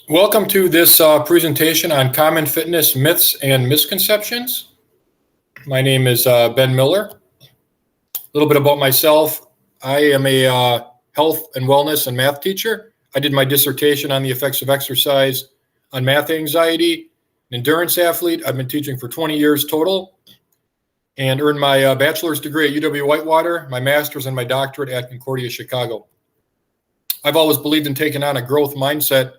Welcome to this presentation on common fitness myths and misconceptions. My name is Ben Miller. A little bit about myself. I am a health and wellness and math teacher. I did my dissertation on the effects of exercise on math anxiety. An endurance athlete. I've been teaching for 20 years total and earned my bachelor's degree at UW-Whitewater, my master's and my doctorate at Concordia, Chicago. I've always believed in taking on a growth mindset.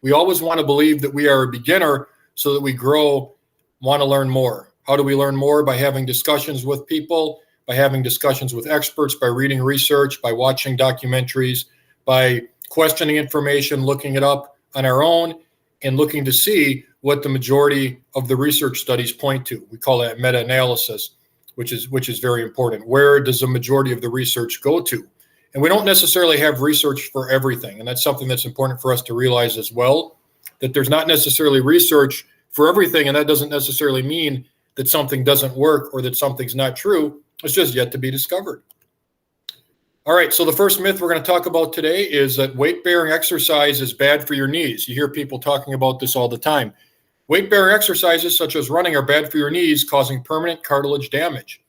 We always want to believe that we are a beginner so that we grow, want to learn more. How do we learn more? By having discussions with people, by having discussions with experts, by reading research, by watching documentaries, by questioning information, looking it up on our own, and looking to see what the majority of the research studies point to. We call that meta-analysis, which is very important. Where does the majority of the research go to? And we don't necessarily have research for everything. And that's something that's important for us to realize as well, that there's not necessarily research for everything. And that doesn't necessarily mean that something doesn't work or that something's not true. It's just yet to be discovered. All right, so the first myth we're going to talk about today is that weight-bearing exercise is bad for your knees. You hear people talking about this all the time. Weight-bearing exercises such as running are bad for your knees, causing permanent cartilage damage.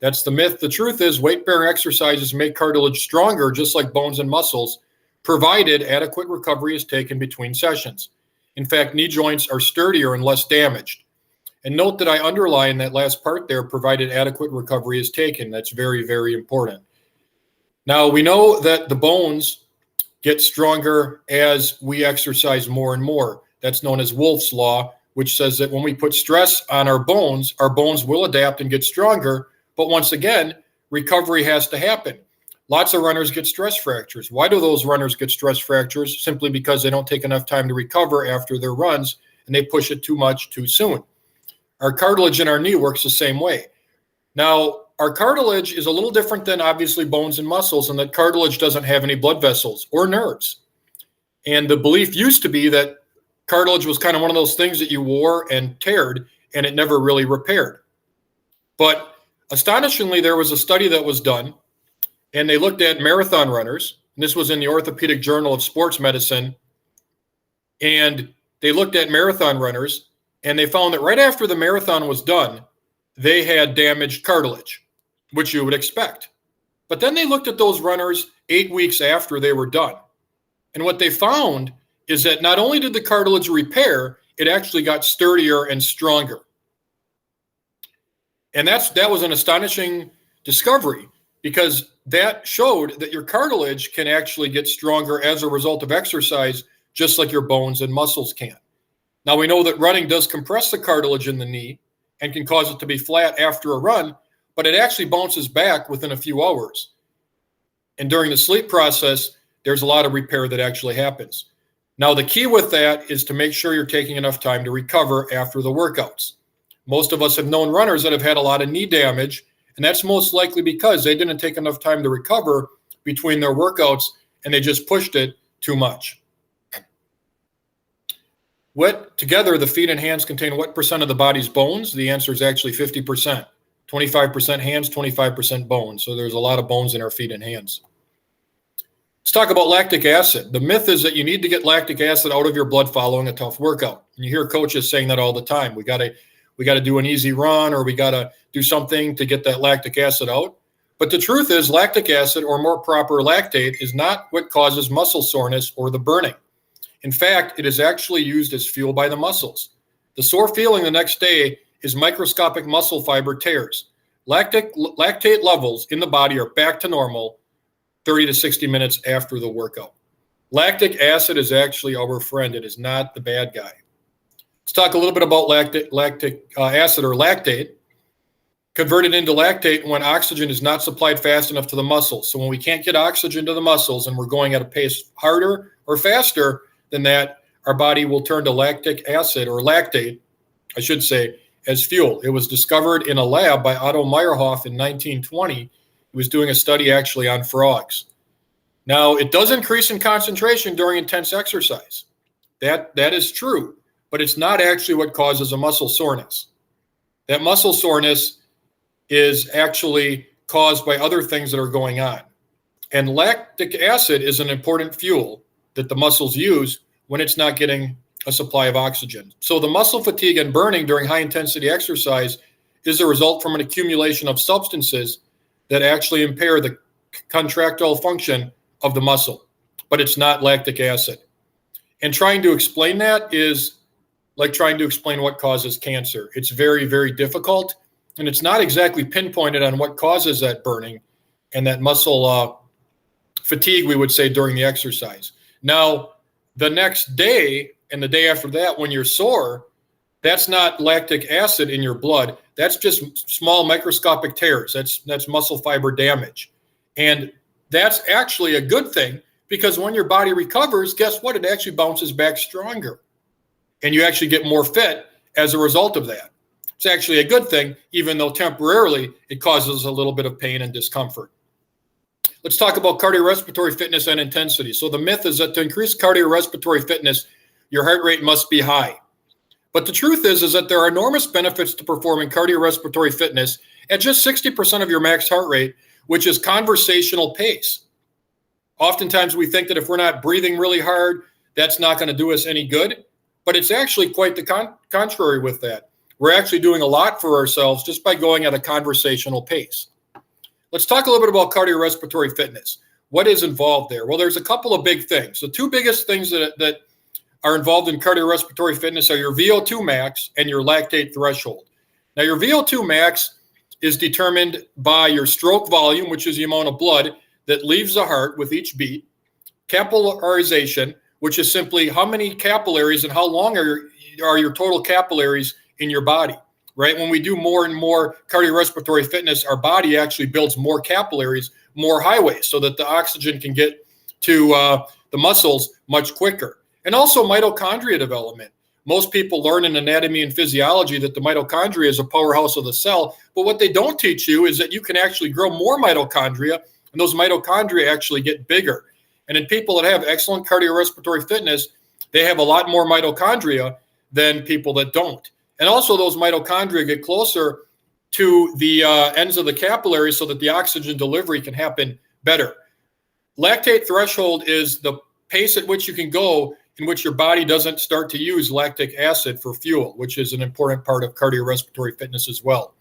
That's the myth. The truth is weight-bearing exercises make cartilage stronger, just like bones and muscles, provided adequate recovery is taken between sessions. In fact, knee joints are sturdier and less damaged. And note that I underline that last part there, provided adequate recovery is taken. That's very, very important. Now, we know that the bones get stronger as we exercise more and more. That's known as Wolff's Law, which says that when we put stress on our bones will adapt and get stronger. But once again, recovery has to happen. Lots of runners get stress fractures. Why do those runners get stress fractures? Simply because they don't take enough time to recover after their runs and they push it too much too soon. Our cartilage in our knee works the same way. Now, our cartilage is a little different than obviously bones and muscles, and that cartilage doesn't have any blood vessels or nerves. And the belief used to be that cartilage was kind of one of those things that you wore and teared and it never really repaired. But astonishingly, there was a study that was done, and they looked at marathon runners. And this was in the Orthopedic Journal of Sports Medicine. And they looked at marathon runners, and they found that right after the marathon was done, they had damaged cartilage, which you would expect. But then they looked at those runners 8 weeks after they were done. And what they found is that not only did the cartilage repair, it actually got sturdier and stronger. And that was an astonishing discovery, because that showed that your cartilage can actually get stronger as a result of exercise, just like your bones and muscles can. Now, we know that running does compress the cartilage in the knee and can cause it to be flat after a run, but it actually bounces back within a few hours. And during the sleep process, there's a lot of repair that actually happens. Now, the key with that is to make sure you're taking enough time to recover after the workouts. Most of us have known runners that have had a lot of knee damage, and that's most likely because they didn't take enough time to recover between their workouts and they just pushed it too much. Together, the feet and hands contain what percent of the body's bones? The answer is actually 50%. 25% hands, 25% bones. So there's a lot of bones in our feet and hands. Let's talk about lactic acid. The myth is that you need to get lactic acid out of your blood following a tough workout. And you hear coaches saying that all the time. We got to do an easy run, or we got to do something to get that lactic acid out. But the truth is, lactic acid, or more proper lactate, is not what causes muscle soreness or the burning. In fact, it is actually used as fuel by the muscles. The sore feeling the next day is microscopic muscle fiber tears. Lactate levels in the body are back to normal 30 to 60 minutes after the workout. Lactic acid is actually our friend. It is not the bad guy. Let's talk a little bit about lactic acid, or lactate. Converted into lactate when oxygen is not supplied fast enough to the muscles. So when we can't get oxygen to the muscles and we're going at a pace harder or faster than that, our body will turn to lactic acid, or lactate, I should say, as fuel. It was discovered in a lab by Otto Meyerhoff in 1920. He was doing a study actually on frogs. Now, it does increase in concentration during intense exercise. That is true, but it's not actually what causes a muscle soreness. That muscle soreness is actually caused by other things that are going on. And lactic acid is an important fuel that the muscles use when it's not getting a supply of oxygen. So the muscle fatigue and burning during high intensity exercise is a result from an accumulation of substances that actually impair the contractile function of the muscle, but it's not lactic acid. And trying to explain that is like trying to explain what causes cancer. It's very, very difficult, and it's not exactly pinpointed on what causes that burning and that muscle fatigue, we would say, during the exercise. Now, the next day and the day after that, when you're sore, that's not lactic acid in your blood. That's just small microscopic tears. That's muscle fiber damage. And that's actually a good thing, because when your body recovers, guess what? It actually bounces back stronger. And you actually get more fit as a result of that. It's actually a good thing, even though temporarily it causes a little bit of pain and discomfort. Let's talk about cardiorespiratory fitness and intensity. So the myth is that to increase cardiorespiratory fitness, your heart rate must be high. But the truth is that there are enormous benefits to performing cardiorespiratory fitness at just 60% of your max heart rate, which is conversational pace. Oftentimes we think that if we're not breathing really hard, that's not going to do us any good. But it's actually quite the contrary with that. We're actually doing a lot for ourselves just by going at a conversational pace. Let's talk a little bit about cardiorespiratory fitness. What is involved there? Well, there's a couple of big things. The two biggest things that are involved in cardiorespiratory fitness are your VO2 max and your lactate threshold. Now, your VO2 max is determined by your stroke volume, which is the amount of blood that leaves the heart with each beat, capillarization, which is simply how many capillaries and how long are your total capillaries in your body, right? When we do more and more cardiorespiratory fitness, our body actually builds more capillaries, more highways, so that the oxygen can get to the muscles much quicker. And also mitochondria development. Most people learn in anatomy and physiology that the mitochondria is a powerhouse of the cell, but what they don't teach you is that you can actually grow more mitochondria, and those mitochondria actually get bigger. And in people that have excellent cardiorespiratory fitness, they have a lot more mitochondria than people that don't. And also those mitochondria get closer to the ends of the capillaries so that the oxygen delivery can happen better. Lactate threshold is the pace at which you can go in which your body doesn't start to use lactic acid for fuel, which is an important part of cardiorespiratory fitness as well.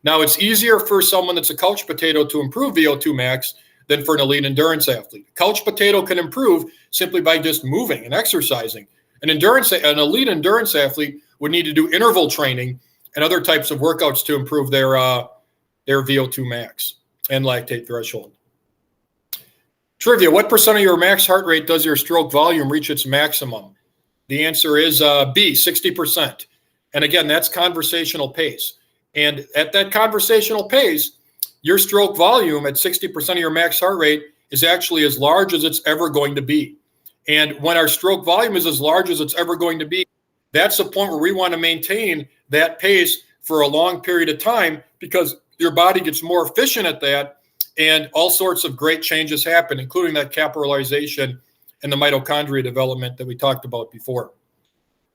Now, it's easier for someone that's a couch potato to improve VO2 max than for an elite endurance athlete. Couch potato can improve simply by just moving and exercising. An elite endurance athlete would need to do interval training and other types of workouts to improve their VO2 max and lactate threshold. Trivia: what percent of your max heart rate does your stroke volume reach its maximum? The answer is B, 60%. And again, that's conversational pace. And at that conversational pace, your stroke volume at 60% of your max heart rate is actually as large as it's ever going to be. And when our stroke volume is as large as it's ever going to be, that's the point where we want to maintain that pace for a long period of time, because your body gets more efficient at that, and all sorts of great changes happen, including that capillarization and the mitochondria development that we talked about before.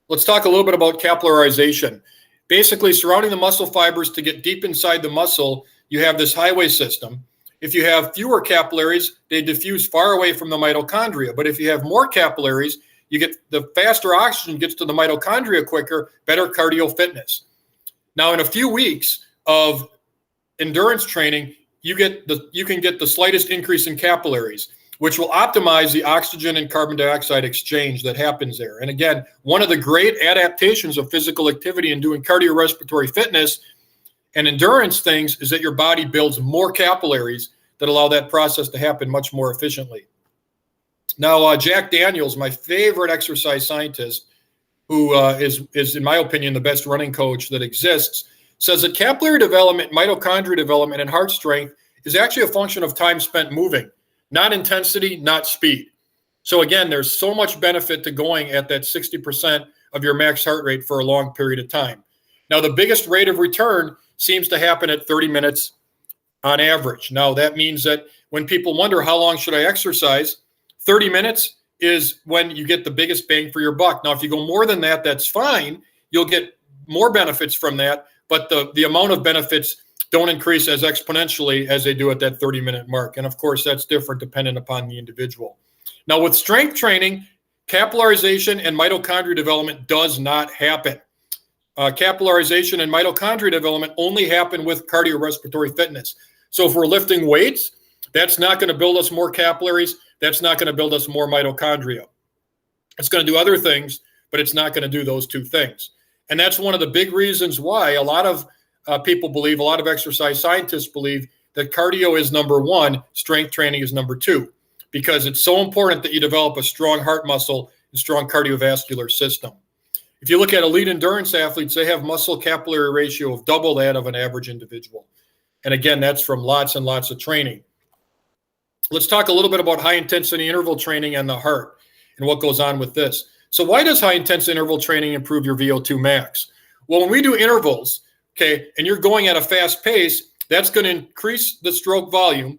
Let's talk a little bit about capillarization. Basically, surrounding the muscle fibers to get deep inside the muscle, you have this highway system. If you have fewer capillaries, they diffuse far away from the mitochondria. But if you have more capillaries, you get the faster oxygen gets to the mitochondria quicker, better cardio fitness. Now, in a few weeks of endurance training, you can get the slightest increase in capillaries, which will optimize the oxygen and carbon dioxide exchange that happens there. And again, one of the great adaptations of physical activity in doing cardiorespiratory fitness and endurance things is that your body builds more capillaries that allow that process to happen much more efficiently. Now, Jack Daniels, my favorite exercise scientist, who is, in my opinion, the best running coach that exists, says that capillary development, mitochondria development, and heart strength is actually a function of time spent moving, not intensity, not speed. So again, there's so much benefit to going at that 60% of your max heart rate for a long period of time. Now, the biggest rate of return seems to happen at 30 minutes on average. Now, that means that when people wonder how long should I exercise, 30 minutes is when you get the biggest bang for your buck. Now, if you go more than that, that's fine. You'll get more benefits from that, but the amount of benefits don't increase as exponentially as they do at that 30-minute mark. And of course, that's different dependent upon the individual. Now, with strength training, capillarization and mitochondria development does not happen. Capillarization and mitochondria development only happen with cardiorespiratory fitness. So if we're lifting weights, that's not going to build us more capillaries. That's not going to build us more mitochondria. It's going to do other things, but it's not going to do those two things. And that's one of the big reasons why a lot of people believe, a lot of exercise scientists believe that cardio is number one, strength training is number two, because it's so important that you develop a strong heart muscle and strong cardiovascular system. If you look at elite endurance athletes, they have muscle capillary ratio of double that of an average individual. And again, that's from lots and lots of training. Let's talk a little bit about high intensity interval training and the heart and what goes on with this. So why does high intensity interval training improve your VO2 max? Well, when we do intervals, okay, and you're going at a fast pace, that's going to increase the stroke volume,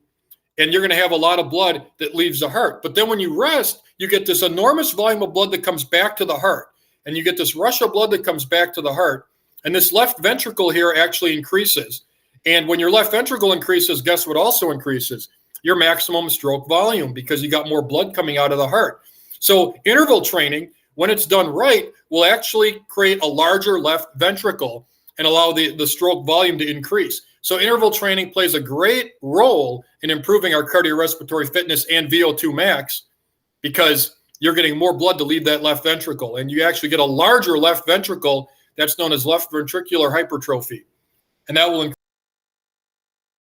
and you're going to have a lot of blood that leaves the heart. But then when you rest, you get this enormous volume of blood that comes back to the heart, and you get this rush of blood that comes back to the heart, and this left ventricle here actually increases. And when your left ventricle increases, guess what also increases? Your maximum stroke volume, because you got more blood coming out of the heart. So interval training, when it's done right, will actually create a larger left ventricle and allow the stroke volume to increase. So interval training plays a great role in improving our cardiorespiratory fitness and VO2 max, because you're getting more blood to leave that left ventricle, and you actually get a larger left ventricle. That's known as left ventricular hypertrophy, and that will increase